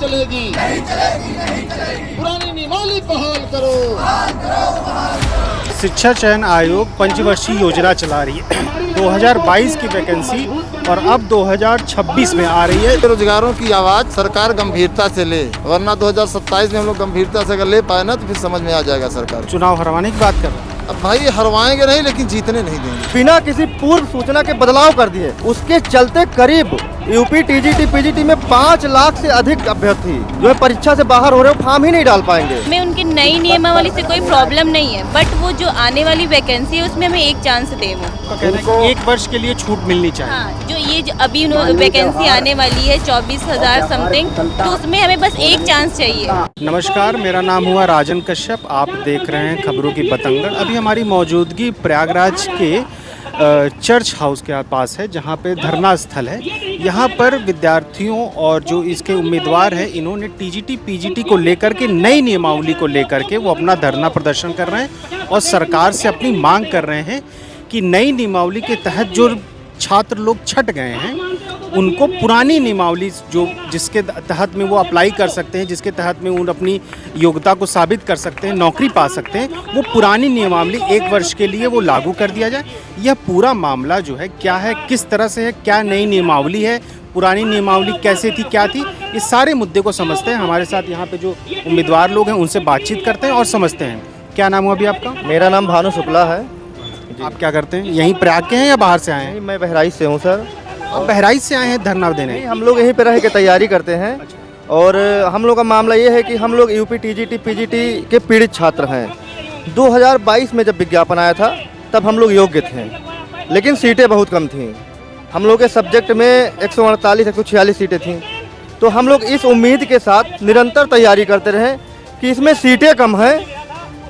चलेगी, नहीं चलेगी, नहीं चलेगी। पुरानी नियमावली बहाल करो। शिक्षा चयन आयोग पंचवर्षीय योजना चला रही है 2022 की वैकेंसी और अब 2026 में आ रही है। बेरोजगारों की आवाज सरकार गंभीरता से ले, वरना 2027 में हम लोग गंभीरता से अगर ले पाए ना तो फिर समझ में आ जाएगा सरकार। चुनाव हरवाने की बात कर रहे हैं। अब भाई हरवाएंगे नहीं, लेकिन जीतने नहीं देंगे। बिना किसी पूर्व सूचना के बदलाव कर दिए, उसके चलते करीब यूपी टीजीटी पीजीटी में 5 लाख से अधिक अभ्यर्थी जो है परीक्षा से बाहर हो रहे हो, फॉर्म ही नहीं डाल पाएंगे। हमें उनकी नई नियमावली से कोई प्रॉब्लम नहीं है, बट वो जो आने वाली वैकेंसी है उसमें हमें एक चांस दे वो। उनको 1 वर्ष के लिए छूट मिलनी चाहिए। हाँ, जो ये जो अभी वैकेंसी आने वाली है 24,000 समथिंग, तो उसमें हमें बस एक चांस चाहिए। नमस्कार, मेरा नाम हुआ राजन कश्यप। आप देख रहे हैं खबरों की बतंगड़। अभी हमारी मौजूदगी प्रयागराज के चर्च हाउस के पास है, जहाँ पे धरना स्थल है। यहाँ पर विद्यार्थियों और जो इसके उम्मीदवार हैं, इन्होंने टीजीटी पीजीटी को लेकर के, नई नियमावली को लेकर के वो अपना धरना प्रदर्शन कर रहे हैं और सरकार से अपनी मांग कर रहे हैं कि नई नियमावली के तहत जो छात्र लोग छट गए हैं उनको पुरानी नियमावली जो जिसके तहत में वो अप्लाई कर सकते हैं, जिसके तहत में उन अपनी योग्यता को साबित कर सकते हैं, नौकरी पा सकते हैं, वो पुरानी नियमावली 1 वर्ष के लिए वो लागू कर दिया जाए। यह पूरा मामला जो है क्या है, किस तरह से है, क्या नई नियमावली है, पुरानी नियमावली कैसे थी, क्या थी, इस सारे मुद्दे को समझते हैं। हमारे साथ यहाँ पे जो उम्मीदवार लोग हैं उनसे बातचीत करते हैं और समझते हैं। क्या नाम हुआ अभी आपका? मेरा नाम भानु शुक्ला है। आप क्या करते हैं? यहीं प्रयाग के हैं या बाहर से आए हैं? मैं बहराइच से हूँ सर। आप बहराइच से आए हैं धरना देने? हम लोग यहीं पे रह के तैयारी करते हैं। और हम लोग का मामला ये है कि हम लोग यूपी टीजीटी पीजीटी के पीड़ित छात्र हैं। 2022 में जब विज्ञापन आया था तब हम लोग योग्य थे, लेकिन सीटें बहुत कम थीं। हम लोग के सब्जेक्ट में 148 146 सीटें थीं। तो हम लोग इस उम्मीद के साथ निरंतर तैयारी करते रहे कि इसमें सीटें कम हैं,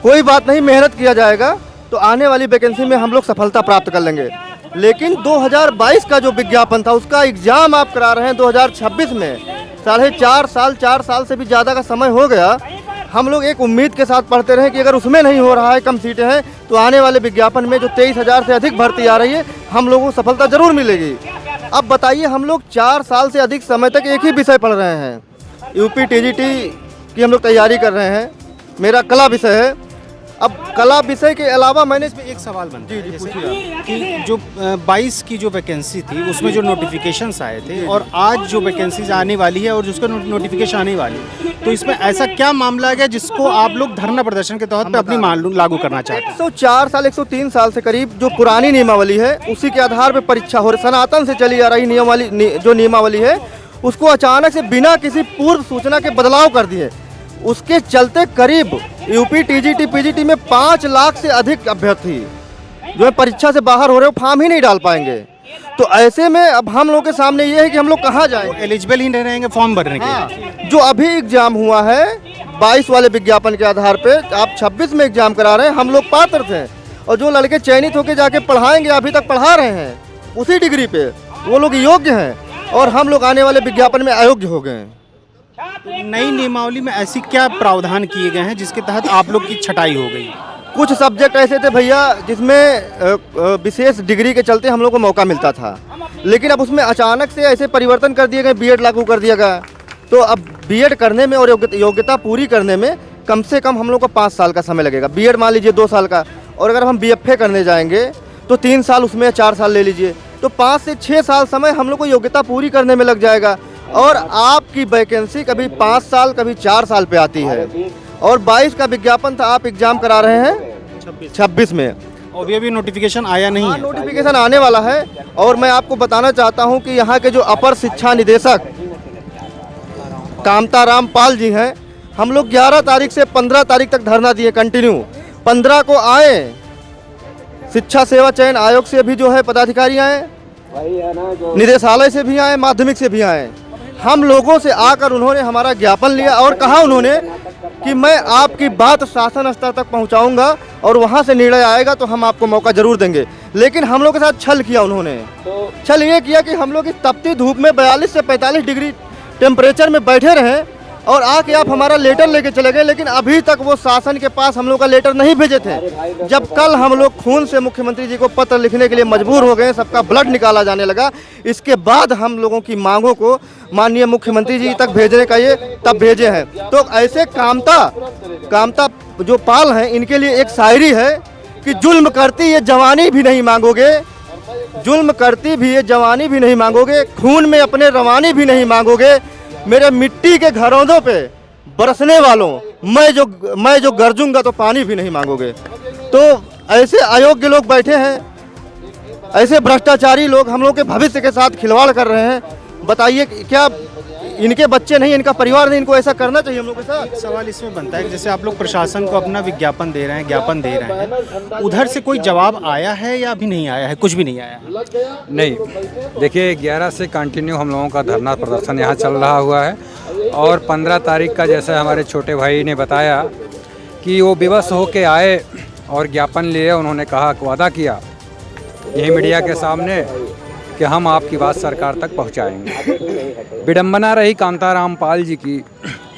कोई बात नहीं, मेहनत किया जाएगा तो आने वाली वैकेंसी में हम लोग सफलता प्राप्त कर लेंगे। लेकिन 2022 का जो विज्ञापन था उसका एग्ज़ाम आप करा रहे हैं 2026 में। 4.5 साल से भी ज़्यादा का समय हो गया। हम लोग एक उम्मीद के साथ पढ़ते रहे कि अगर उसमें नहीं हो रहा है, कम सीटें हैं, तो आने वाले विज्ञापन में जो 23,000 से अधिक भर्ती आ रही है, हम लोगों को सफलता ज़रूर मिलेगी। अब बताइए, हम लोग 4 साल से अधिक समय तक एक ही विषय पढ़ रहे हैं। यूपी टीजीटी की हम लोग तैयारी कर रहे हैं। मेरा कला विषय है। अब कला विषय के अलावा मैंने इसमें एक सवाल बनता है जी कि जो 22 की जो वैकेंसी थी उसमें जो नोटिफिकेशंस आए थे और आज जो वैकेंसीज आने वाली है और जिसका नोटिफिकेशन आने वाली है, तो इसमें ऐसा क्या मामला है जिसको आप लोग धरना प्रदर्शन के तौर पे अपनी मांग लागू करना चाहते हैं? 104 साल 103 साल से करीब जो पुरानी नियमावली है उसी के आधार पर परीक्षा हो रही, सनातन से चली आ रही नियमावली है, उसको अचानक से बिना किसी पूर्व सूचना के बदलाव कर दिए। उसके चलते करीब यूपी टीजीटी पीजीटी में 5 लाख से अधिक अभ्यर्थी जो है परीक्षा से बाहर हो रहे हो, फॉर्म ही नहीं डाल पाएंगे। तो ऐसे में अब हम लोग के सामने ये है कि हम लोग कहाँ जाएं? एलिजिबल ही नहीं रहेंगे फॉर्म भरने के। जो अभी एग्जाम हुआ है 22 वाले विज्ञापन के आधार पे, आप 26 में एग्जाम करा रहे हैं, हम लोग पात्र थे। और जो लड़के चयनित होकर जाके पढ़ाएंगे, अभी तक पढ़ा रहे हैं उसी डिग्री पे, वो लोग योग्य हैं और हम लोग आने वाले विज्ञापन में अयोग्य हो गए हैं। नई नियमावली में ऐसी क्या प्रावधान किए गए हैं जिसके तहत आप लोग की छटाई हो गई? कुछ सब्जेक्ट ऐसे थे भैया जिसमें विशेष डिग्री के चलते हम लोग को मौका मिलता था, लेकिन अब उसमें अचानक से ऐसे परिवर्तन कर दिए गए, बीएड लागू कर दिया गया। तो अब बीएड करने में और योग्यता पूरी करने में कम से कम हम लोग को 5 साल का समय लगेगा। बीएड मान लीजिए 2 साल का, और अगर हम बीएफए करने जाएंगे तो 3 साल, उसमें 4 साल ले लीजिए, तो 5 से 6 साल समय हम लोग को योग्यता पूरी करने में लग जाएगा। और आपकी वैकेंसी कभी 5 साल कभी 4 साल पे आती है। और 22 का विज्ञापन था, आप एग्जाम करा रहे हैं 26 में, और ये भी नोटिफिकेशन आया नहीं है। नोटिफिकेशन आने वाला है। और मैं आपको बताना चाहता हूं कि यहाँ के जो अपर शिक्षा निदेशक कामताराम पाल जी हैं, हम लोग 11 तारीख से 15 तारीख तक धरना दिए कंटिन्यू। 15 को आए, शिक्षा सेवा चयन आयोग से भी जो है पदाधिकारी आए, निदेशालय से भी आए, माध्यमिक से भी आए। हम लोगों से आकर उन्होंने हमारा ज्ञापन लिया और कहा उन्होंने कि मैं आपकी बात शासन स्तर तक पहुंचाऊंगा और वहां से निर्णय आएगा तो हम आपको मौका जरूर देंगे। लेकिन हम लोग के साथ छल किया उन्होंने। छल ये किया कि हम लोग इस तपती धूप में 42 से 45 डिग्री टेम्परेचर में बैठे रहे और आके आप हमारा लेटर लेके चले गए, लेकिन अभी तक वो शासन के पास हम लोग का लेटर नहीं भेजे थे। जब कल हम लोग खून से मुख्यमंत्री जी को पत्र लिखने के लिए मजबूर हो गए, सबका ब्लड निकाला जाने लगा, इसके बाद हम लोगों की मांगों को माननीय मुख्यमंत्री जी तक भेजने का ये तब भेजे हैं। तो ऐसे कामता जो पाल हैं, इनके लिए एक शायरी है कि जुल्म करती ये जवानी भी नहीं मांगोगे, जुल्म करती भी ये जवानी भी नहीं मांगोगे, खून में अपने रवानी भी नहीं मांगोगे, मेरे मिट्टी के घरौंदों पे बरसने वालों मैं जो गरजूंगा तो पानी भी नहीं मांगोगे। तो ऐसे अयोग्य लोग बैठे हैं, ऐसे भ्रष्टाचारी लोग हम लोग के भविष्य के साथ खिलवाड़ कर रहे हैं। बताइए क्या इनके बच्चे नहीं, इनका परिवार नहीं, इनको ऐसा करना चाहिए हम लोग के साथ? सवाल इसमें बनता है कि जैसे आप लोग प्रशासन को अपना विज्ञापन दे रहे हैं, ज्ञापन दे रहे हैं, उधर से कोई जवाब आया है या अभी नहीं आया है? कुछ भी नहीं आया? नहीं, देखिए 11 से कंटिन्यू हम लोगों का धरना प्रदर्शन यहाँ चल रहा हुआ है और 15 तारीख का जैसे हमारे छोटे भाई ने बताया कि वो विवश होके आए और ज्ञापन लिए, उन्होंने कहा, वादा किया यही मीडिया के सामने कि हम आपकी बात सरकार तक पहुंचाएंगे। विडंबना रही कांताराम पाल जी की,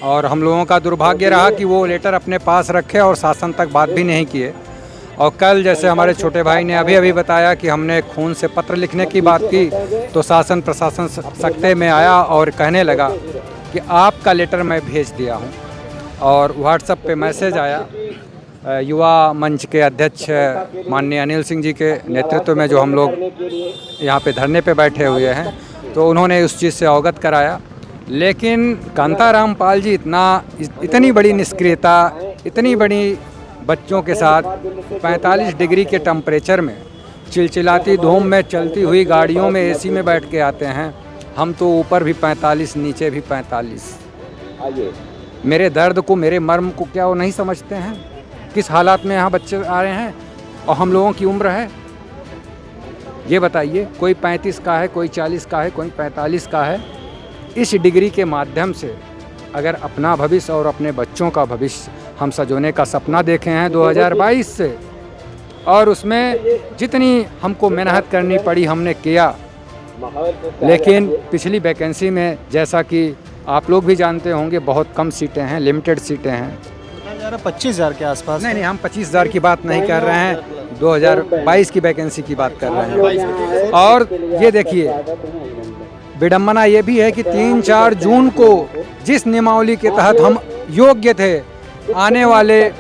और हम लोगों का दुर्भाग्य रहा कि वो लेटर अपने पास रखे और शासन तक बात भी नहीं किए। और कल जैसे हमारे छोटे भाई ने अभी बताया कि हमने खून से पत्र लिखने की बात की, तो शासन प्रशासन सख्ते में आया और कहने लगा कि आपका लेटर मैं भेज दिया हूँ। और व्हाट्सएप पे मैसेज आया युवा मंच के अध्यक्ष माननीय अनिल सिंह जी के नेतृत्व में, जो हम लोग यहाँ पे धरने पे बैठे हुए हैं, तो उन्होंने उस चीज़ से अवगत कराया। लेकिन कांताराम पाल जी इतनी बड़ी निष्क्रियता, इतनी बड़ी बच्चों के साथ 45 डिग्री के टेम्परेचर में, चिलचिलाती धूम में चलती हुई गाड़ियों में एसी में बैठ के आते हैं। हम तो ऊपर भी 45, नीचे भी 45। मेरे दर्द को, मेरे मर्म को क्या वो नहीं समझते हैं? किस हालात में यहाँ बच्चे आ रहे हैं और हम लोगों की उम्र है, ये बताइए। कोई 35 का है, कोई 40 का है, कोई 45 का है। इस डिग्री के माध्यम से अगर अपना भविष्य और अपने बच्चों का भविष्य हम सजोने का सपना देखे हैं 2022 से, और उसमें जितनी हमको मेहनत करनी पड़ी हमने किया। लेकिन पिछली वैकेंसी में, जैसा कि आप लोग भी जानते होंगे, बहुत कम सीटें हैं, लिमिटेड सीटें हैं। 25,000 के आसपास? नहीं, हम 25,000 की बात नहीं कर रहे हैं, 2022 की वैकेंसी की बात कर रहे हैं। और ये देखिए, विडंबना ये भी है कि 3-4 जून को जिस नियमावली के तहत हम योग्य थे, आने वाले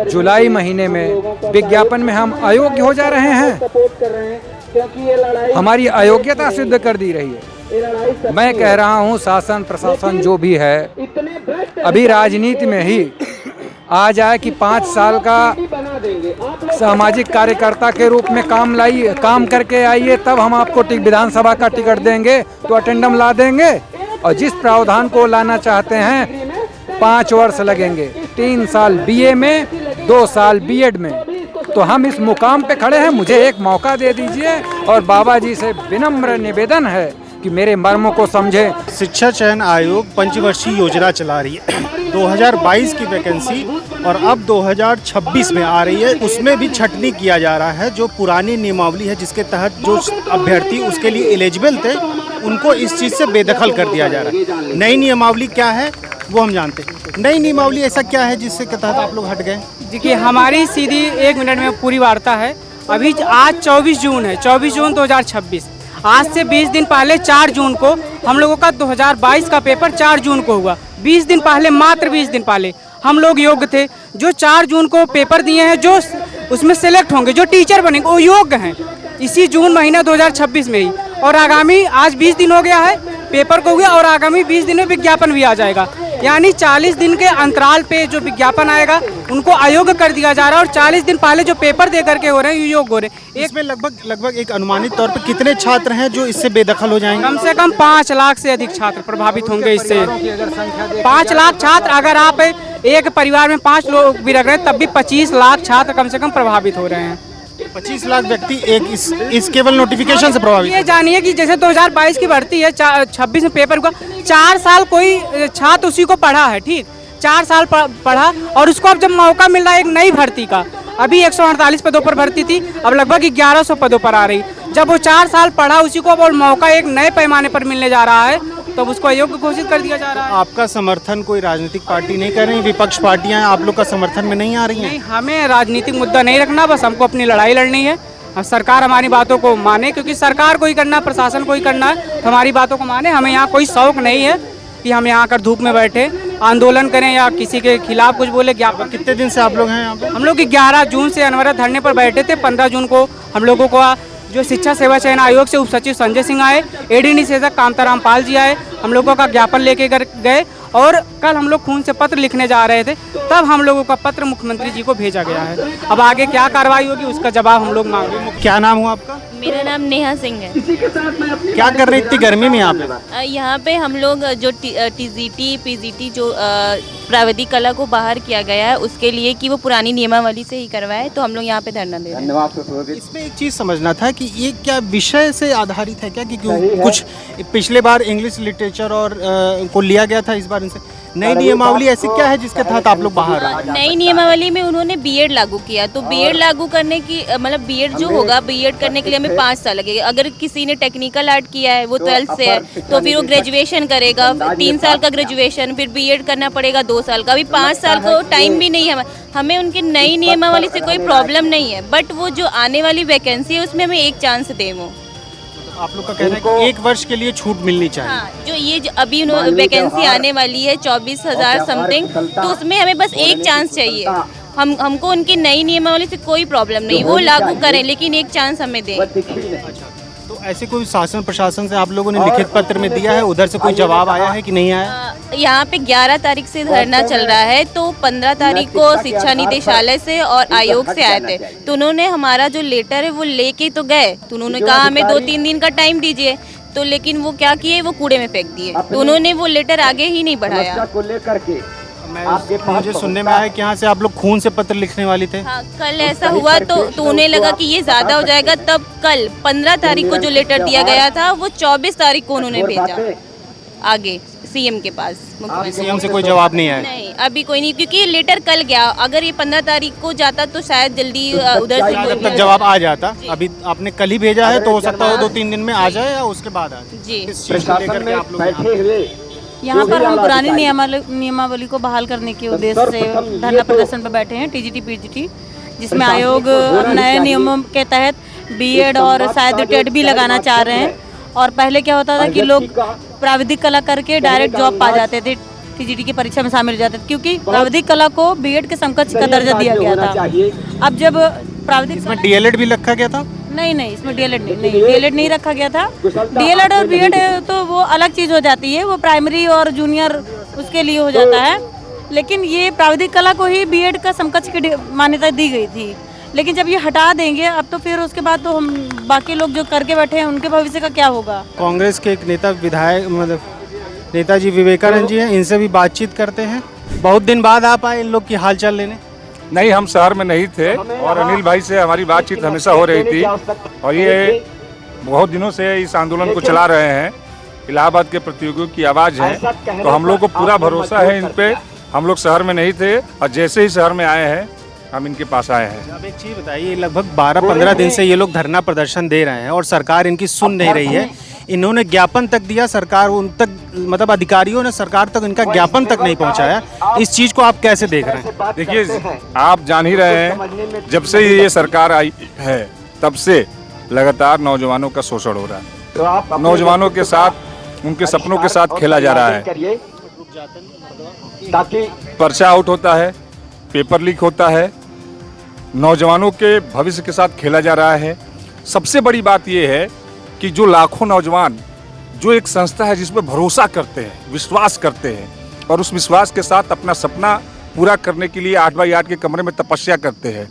जुलाई महीने में विज्ञापन में हम अयोग्य हो जा रहे हैं। हमारी अयोग्यता सिद्ध कर दी रही है। मैं कह रहा हूँ शासन प्रशासन जो भी है, अभी राजनीति में ही आ जाए कि 5 साल का सामाजिक कार्यकर्ता के रूप में काम करके आइए, तब हम आपको विधानसभा का टिकट देंगे, तो अटेंडम ला देंगे। और जिस प्रावधान को लाना चाहते हैं 5 वर्ष लगेंगे, 3 साल बीए में, 2 साल बीएड में। तो हम इस मुकाम पे खड़े हैं, मुझे एक मौका दे दीजिए। और बाबा जी से विनम्र निवेदन है कि मेरे मर्मों को समझें। शिक्षा चयन आयोग पंचवर्षीय योजना चला रही है, 2022 की वैकेंसी और अब 2026 में आ रही है, उसमें भी छटनी किया जा रहा है। जो पुरानी नियमावली है जिसके तहत जो अभ्यर्थी उसके लिए एलिजिबल थे, उनको इस चीज़ से बेदखल कर दिया जा रहा है। नई नियमावली क्या है वो हम जानते हैं। नई नियमावली ऐसा क्या है जिसके तहत आप लोग हट गए? देखिए, हमारी सीधी 1 मिनट में पूरी वार्ता है। अभी आज 24 जून है, 24 जून 2026। आज से 20 दिन पहले 4 जून को हम लोगों का 2022 का पेपर 4 जून को हुआ। 20 दिन पहले, मात्र 20 दिन पहले हम लोग योग्य थे। जो 4 जून को पेपर दिए हैं, जो उसमें सेलेक्ट होंगे, जो टीचर बनेंगे, वो योग्य हैं इसी जून महीना 2026 में ही। और आगामी आज 20 दिन हो गया है पेपर को हुआ, और आगामी 20 दिन में विज्ञापन भी आ जाएगा। यानी 40 दिन के अंतराल पे जो विज्ञापन आएगा उनको अयोग्य कर दिया जा रहा है। और 40 दिन पहले जो पेपर दे करके हो रहे हैं योग्य हो रहे हैं। इसमें लगभग एक अनुमानित तौर पर कितने छात्र हैं जो इससे बेदखल हो जाएंगे? कम से कम 5 लाख से अधिक छात्र प्रभावित होंगे इससे। 5 लाख छात्र, अगर आप एक परिवार में 5 लोग भी रख रहे हैं, तब भी 25 लाख छात्र कम से कम प्रभावित हो रहे हैं। 25 लाख व्यक्ति एक इस केवल नोटिफिकेशन से प्रभावित। ये जानिए कि जैसे 2022 की भर्ती है, 26 में पेपर हुआ, 4 साल कोई छात्र उसी को पढ़ा है, ठीक, 4 साल पढ़ा, और उसको अब जब मौका मिल रहा है एक नई भर्ती का, अभी 148 पदों पर भर्ती थी, अब लगभग 1100 पदों पर आ रही। जब वो 4 साल पढ़ा उसी को अब और मौका एक नए पैमाने पर मिलने जा रहा है, तो तो अब उसको अयोग्य घोषित कर दिया जा रहा है। आपका समर्थन कोई राजनीतिक पार्टी नहीं कर रही, विपक्ष पार्टियां आप लोग का समर्थन में नहीं आ रही हैं? नहीं, हमें राजनीतिक मुद्दा नहीं रखना, बस हमको अपनी लड़ाई लड़नी है। अब सरकार हमारी बातों को माने, क्योंकि सरकार को ही करना, प्रशासन को ही करना है, तो हमारी बातों को माने। हमें यहाँ कोई शौक नहीं है कि हम यहाँ आकर धूप में बैठे आंदोलन करें या किसी के खिलाफ कुछ बोले। ज्ञापन कितने दिन से आप लोग हैं यहाँ पे? हम लोग 11 जून से अनवरत धरने पर बैठे थे। 15 जून को हम लोगों को जो शिक्षा सेवा चयन आयोग से उप सचिव संजय सिंह आए, एडी निषेधक कांताराम पाल जी आए, हम लोगों का ज्ञापन लेके गए और कल हम लोग खून से पत्र लिखने जा रहे थे, तब हम लोगों का पत्र मुख्यमंत्री जी को भेजा गया है। अब आगे क्या कार्रवाई होगी उसका जवाब हम लोग मांग रहे हैं। क्या नाम हुआ आपका? मेरा नाम नेहा सिंह है। क्या कर रहे इतनी गर्मी में यहाँ पे? यहाँ पे हम लोग जो टीजीटी पीजीटी जो प्राविधिक कला को बाहर किया गया है उसके लिए कि वो पुरानी नियमावली से ही करवाए, तो हम लोग यहाँ पे धरना दे रहे हैं। इसमें एक चीज़ समझना था कि ये क्या विषय से आधारित है क्या, कि कुछ पिछले बार इंग्लिश लिटरेचर और को लिया गया था, इस बार इनसे नई नियमावली ऐसी क्या है जिसके तहत आप लोग बाहर आए? नई नियमावली में उन्होंने बीएड लागू किया, तो बीएड लागू करने की मतलब बीएड जो होगा, बीएड करने के लिए हमें 5 साल लगेगा। अगर किसी ने टेक्निकल आर्ट किया है, वो 12th से है, तो फिर वो ग्रेजुएशन करेगा, 3 साल का ग्रेजुएशन, फिर बीएड करना पड़ेगा 2 साल का। अभी 5 साल को टाइम भी नहीं है। हमें उनकी नई नियमावली से कोई प्रॉब्लम नहीं है, बट वो जो आने वाली वैकेंसी है उसमें हमें एक चांस दें। वो आप लोग का कहना है कि 1 वर्ष के लिए छूट मिलनी चाहिए। हाँ, जो ये अभी वैकेंसी आने वाली है 24,000 समथिंग, तो उसमें हमें बस एक चांस चाहिए। हमको उनकी नई नियमावली से कोई प्रॉब्लम नहीं, वो लागू करें, लेकिन एक चांस हमें दें। तो ऐसे कोई शासन प्रशासन से आप लोगों ने लिखित पत्र में दिया है, उधर से कोई जवाब आया है कि नहीं आया? यहाँ पे 11 तारीख से धरना चल रहा है, तो 15 तारीख को शिक्षा निदेशालय से और आयोग से आए थे, तो उन्होंने हमारा जो लेटर है वो लेके तो गए, तो उन्होंने कहा हमें 2-3 दिन का टाइम दीजिए, तो लेकिन वो क्या किए, वो कूड़े में फेंक दिए, तो उन्होंने वो लेटर आगे ही नहीं बढ़ाया। मुझे सुनने में आया कि यहाँ से आप लोग खून से पत्र लिखने वाली थे। हाँ, कल ऐसा हुआ तो उन्हें लगा कि ये ज्यादा हो जाएगा, तब कल 15 तारीख को जो लेटर दिया गया था वो 24 तारीख को उन्होंने भेजा आगे सीएम के पास। सीएम से कोई जवाब नहीं आया? नहीं, अभी कोई नहीं, क्योंकि ये लेटर कल गया। अगर ये 15 तारीख को जाता तो शायद जल्दी उधर से जब तक जवाब आ जाता। अभी आपने कल ही भेजा है, तो हो सकता है 2-3 दिन में आ जाए या उसके बाद आ जाए। जी, इस चीज़ को लेकर के आप लोग यहाँ पर हम पुरानी नियमावली को बहाल करने के उद्देश्य से धरना प्रदर्शन पर बैठे हैं, टीजीटी पीजीटी, जिसमें आयोग नए नियमों के तहत बीएड और शायद टेट भी लगाना चाह रहे हैं। और पहले क्या होता था कि लोग प्राविधिक कला करके डायरेक्ट जॉब पा जाते थे, टीजीटी की परीक्षा में शामिल हो जाते थे, क्योंकि प्राविधिक कला को बीएड के समकक्ष का दर्जा दिया गया था। अब जब प्राविधिक इसमें डीएलएड भी रखा गया था? नहीं, इसमें डीएलएड नहीं, डीएलएड नहीं रखा गया था। डीएलएड और बीएड तो वो अलग चीज़ हो जाती है, वो प्राइमरी और जूनियर उसके लिए हो जाता है, लेकिन ये प्राविधिक कला को ही बीएड का समकक्ष की मान्यता दी गई थी। लेकिन जब ये हटा देंगे अब, तो फिर उसके बाद तो हम बाकी लोग जो करके बैठे हैं उनके भविष्य का क्या होगा? कांग्रेस के एक नेता विधायक मतलब नेताजी विवेकानंद जी हैं, इनसे भी बातचीत करते हैं। बहुत दिन बाद आप आए इन लोग की हालचाल लेने? नहीं, हम शहर में नहीं थे और अनिल भाई से हमारी बातचीत हमेशा हो रही थी और ये बहुत दिनों से इस आंदोलन को चला रहे हैं। इलाहाबाद के प्रतियोगियों की आवाज़ है, तो हम लोग को पूरा भरोसा है इन पे। हम लोग शहर में नहीं थे और जैसे ही शहर में आए हैं हम इनके पास आए हैं। अब एक चीज़ बताइए, लगभग 12-15 दिन से ये लोग धरना प्रदर्शन दे रहे हैं और सरकार इनकी सुन नहीं रही है। इन्होंने ज्ञापन तक दिया, सरकार उन तक मतलब अधिकारियों ने सरकार तक इनका ज्ञापन तक नहीं पहुंचाया। इस चीज़ को आप कैसे देख रहे हैं? देखिए, आप जान ही रहे हैं, जब से ये सरकार आई है तब से लगातार नौजवानों का शोषण हो रहा है। नौजवानों के साथ, उनके सपनों के साथ खेला जा रहा है। पर्चा आउट होता है, पेपर लीक होता है, नौजवानों के भविष्य के साथ खेला जा रहा है। सबसे बड़ी बात यह है कि जो लाखों नौजवान जो एक संस्था है जिस पर भरोसा करते हैं, विश्वास करते हैं और उस विश्वास के साथ अपना सपना पूरा करने के लिए 8x8 के कमरे में तपस्या करते हैं,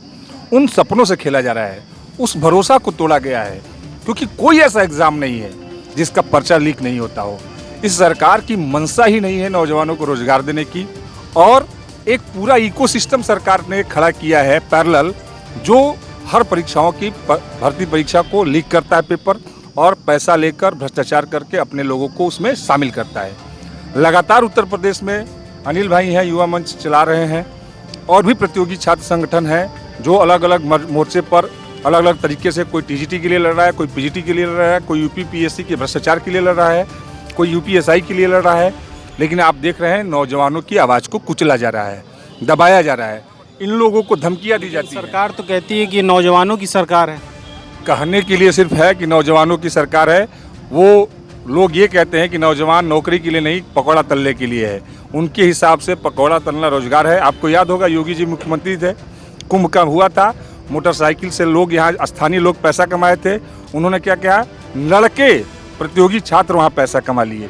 उन सपनों से खेला जा रहा है। उस भरोसा को तोड़ा गया है, क्योंकि कोई ऐसा एग्ज़ाम नहीं है जिसका पर्चा लीक नहीं होता हो। इस सरकार की मंशा ही नहीं है नौजवानों को रोजगार देने की, और एक पूरा इकोसिस्टम सरकार ने खड़ा किया है पैरेलल, जो हर परीक्षाओं की भर्ती परीक्षा को लीक करता है पेपर और पैसा लेकर भ्रष्टाचार करके अपने लोगों को उसमें शामिल करता है। लगातार उत्तर प्रदेश में अनिल भाई हैं, युवा मंच चला रहे हैं, और भी प्रतियोगी छात्र संगठन हैं जो अलग अलग मोर्चे पर अलग अलग तरीके से, कोई टीजीटी के लिए लड़ रहा है, कोई पीजीटी के लिए लड़ रहा है, कोई यूपी पीएससी के भ्रष्टाचार के लिए लड़ रहा है, कोई यूपीएसआई के लिए लड़ रहा है, लेकिन आप देख रहे हैं नौजवानों की आवाज़ को कुचला जा रहा है, दबाया जा रहा है, इन लोगों को धमकियाँ दी जाती हैं। सरकार तो कहती है कि नौजवानों की सरकार है। कहने के लिए सिर्फ है कि नौजवानों की सरकार है, वो लोग ये कहते हैं कि नौजवान नौकरी के लिए नहीं, पकौड़ा तलने के लिए है। उनके हिसाब से पकौड़ा तलना रोजगार है। आपको याद होगा योगी जी मुख्यमंत्री थे, कुंभ का हुआ था, मोटरसाइकिल से लोग यहाँ स्थानीय लोग पैसा कमाए थे। उन्होंने क्या किया, लड़के प्रतियोगी छात्र वहाँ पैसा कमा लिए।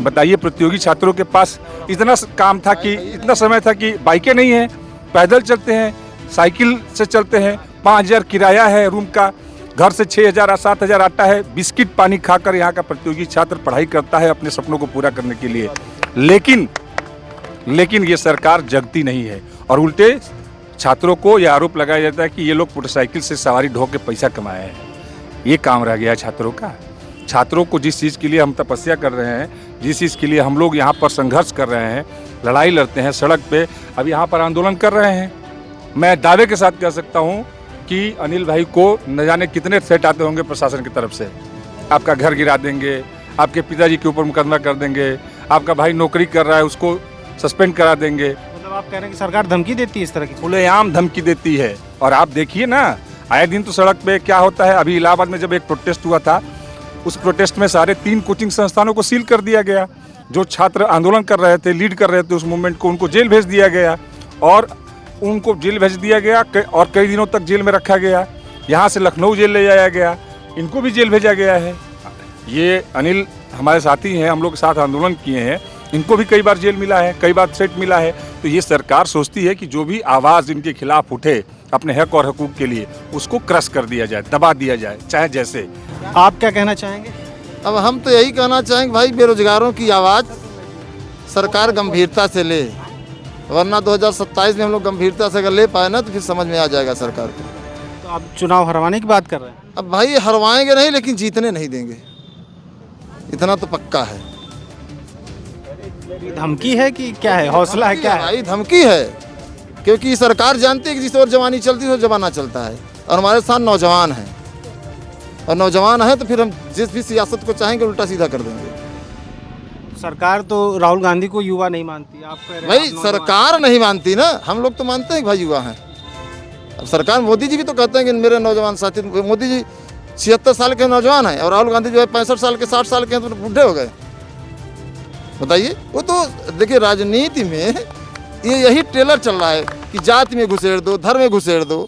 बताइए, प्रतियोगी छात्रों के पास इतना काम था कि इतना समय था कि बाइकें नहीं हैं, पैदल चलते हैं, साइकिल से चलते हैं, 5,000 किराया है रूम का, घर से 6,000 7,000 आता है, बिस्किट पानी खाकर यहाँ का प्रतियोगी छात्र पढ़ाई करता है अपने सपनों को पूरा करने के लिए। लेकिन ये सरकार जगती नहीं है और उल्टे छात्रों को यह आरोप लगाया जाता है कि ये लोग मोटरसाइकिल से सवारी ढो के पैसा कमाए हैं। ये काम रह गया छात्रों का। छात्रों को जिस चीज़ के लिए हम तपस्या कर रहे हैं, जिस चीज़ के लिए हम लोग यहाँ पर संघर्ष कर रहे हैं, लड़ाई लड़ते हैं सड़क पे, अब यहाँ पर आंदोलन कर रहे हैं, मैं दावे के साथ कह सकता हूँ कि अनिल भाई को न जाने कितने थ्रेट आते होंगे प्रशासन की तरफ से। आपका घर गिरा देंगे, आपके पिताजी के ऊपर मुकदमा कर देंगे, आपका भाई नौकरी कर रहा है उसको सस्पेंड करा देंगे। मतलब आप कह रहे हैं कि सरकार धमकी देती है इस तरह की? खुलेआम धमकी देती है। और आप देखिए ना, आए दिन तो सड़क पे क्या होता है। अभी इलाहाबाद में जब एक प्रोटेस्ट हुआ था, उस प्रोटेस्ट में सारे 3 कोचिंग संस्थानों को सील कर दिया गया। जो छात्र आंदोलन कर रहे थे, लीड कर रहे थे उस मूवमेंट को, उनको जेल भेज दिया गया और उनको जेल भेज दिया गया और कई दिनों तक जेल में रखा गया। यहाँ से लखनऊ जेल ले जाया गया, इनको भी जेल भेजा गया है। ये अनिल हमारे साथी हैं, हम लोग साथ आंदोलन किए हैं, इनको भी कई बार जेल मिला है, कई बार थ्रेट मिला है। तो ये सरकार सोचती है कि जो भी आवाज़ इनके खिलाफ उठे अपने हक और हकूक़ के लिए, उसको क्रश कर दिया जाए, दबा दिया जाए, चाहे जैसे। आप क्या कहना चाहेंगे? अब हम तो यही कहना चाहेंगे भाई, बेरोजगारों की आवाज़ सरकार गंभीरता से ले, वरना 2027 में हम लोग गंभीरता से अगर ले पाए ना तो फिर समझ में आ जाएगा सरकार को। तो आप चुनाव हरवाने की बात कर रहे हैं? अब भाई हरवाएंगे नहीं, लेकिन जीतने नहीं देंगे, इतना तो पक्का है। धमकी है कि क्या है, हौसला है, क्या है? भाई धमकी है, क्योंकि सरकार जानती है कि जिस ओर जवानी चलती है वो जमाना चलता है, और हमारे साथ नौजवान हैं, और नौजवान है तो फिर हम जिस भी सियासत को चाहेंगे उल्टा सीधा कर देंगे। सरकार तो राहुल गांधी को युवा नहीं मानती, आप कह रहे हैं भाई आप नौजवान। सरकार नहीं मानती ना, हम लोग तो मानते हैं कि भाई युवा हैं। अब सरकार, मोदी जी भी तो कहते हैं कि मेरे नौजवान साथी, मोदी जी 76 साल के नौजवान हैं और राहुल गांधी जो है 65 साल के 60 साल के हैं, तो बूढ़े हो गए। बताइए, वो तो देखिए राजनीति में यही ट्रेलर चल रहा है कि जाति में घुसेड़ दो, धर्म में घुसेड़ दो,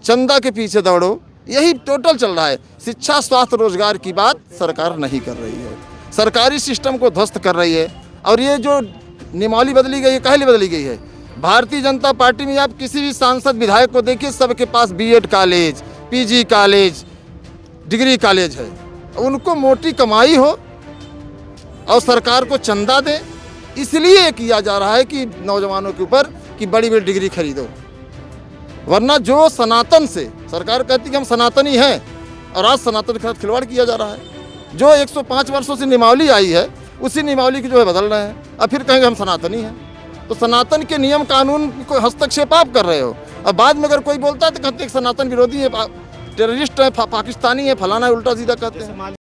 चंदा के पीछे दौड़ो, यही टोटल चल रहा है। शिक्षा, स्वास्थ्य, रोजगार की बात सरकार नहीं कर रही है, सरकारी सिस्टम को ध्वस्त कर रही है। और ये जो नियमावली बदली गई है, काहे लिए बदली गई है? भारतीय जनता पार्टी में आप किसी भी सांसद विधायक को देखिए, सबके पास BEd college, PG college, degree college है। उनको मोटी कमाई हो और सरकार को चंदा दे, इसलिए किया जा रहा है कि नौजवानों के ऊपर कि बड़ी बड़ी डिग्री खरीदो। वरना जो सनातन से, सरकार कहती है कि हम सनातनी हैं, और आज सनातन के साथ खिलवाड़ किया जा रहा है। जो 105 वर्षों से नियमावली आई है, उसी नियमावली की जो है बदल रहे हैं। अब फिर कहेंगे हम सनातनी हैं, तो सनातन के नियम कानून को हस्तक्षेप आप कर रहे हो। अब बाद में अगर कोई बोलता है तो कहते हैं सनातन विरोधी है, टेररिस्ट है, पाकिस्तानी है, फलाना है, उल्टा सीधा कहते हैं।